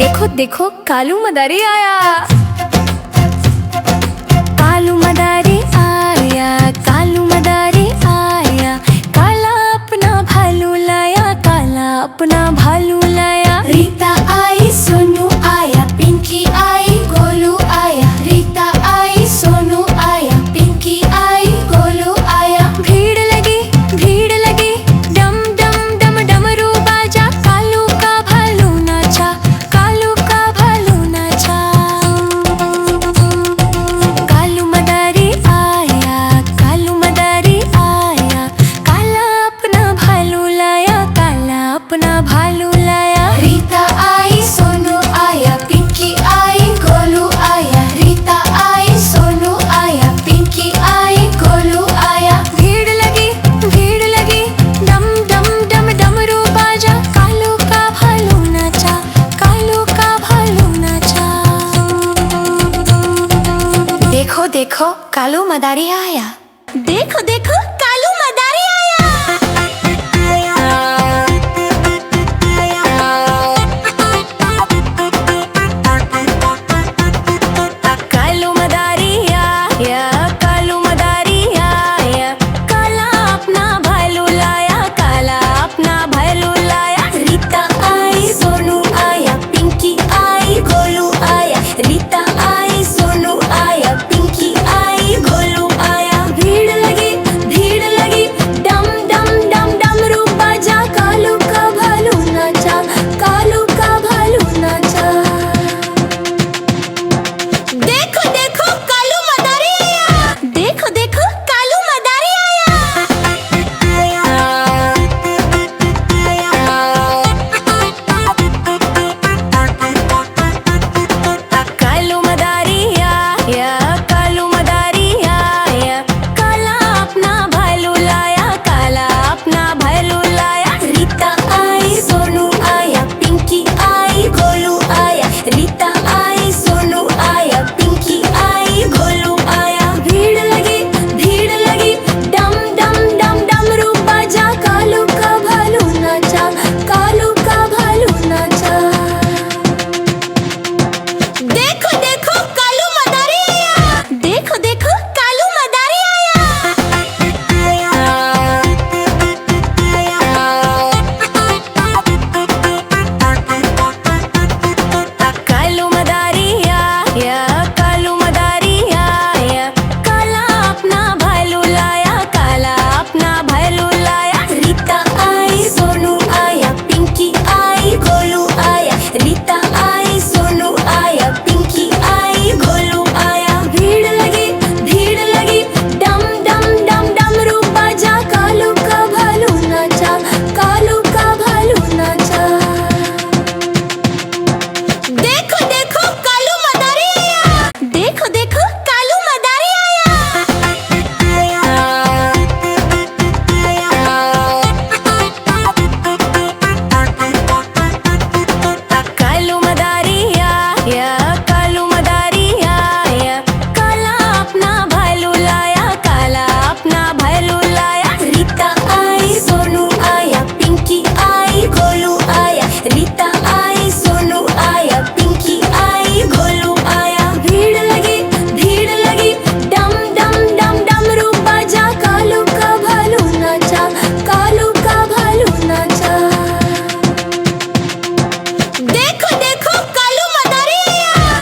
देखो देखो कालू मदारी आया, कालू मदारी आया, कालू मदारी आया। काला अपना भालू लाया, काला अपना भालू लाया। रीता आई, सोनू आया, पिंकी आई, गोलू आया। रीता आई, सोनू आया, पिंकी आई, गोलू आया। भीड़ लगी डम डम डम डमरू बाजा। कालू का भालू नाचा, कालू का भालू नाचा। कालू मदारी आया, कालू मदारी आया। काला अपना भालू लाया, काला अपना भालू लाया। रीता आई, सोनू आया, पिंकी आई, गोलू आया। रीता आई, सोनू आया, पिंकी आई, गोलू आया। भीड़ लगी डम डम डम डमरू बाजा। कालू का भालू नाचा, कालू का भालू नाचा। देखो देखो कालू मदारी आया, देखो देखो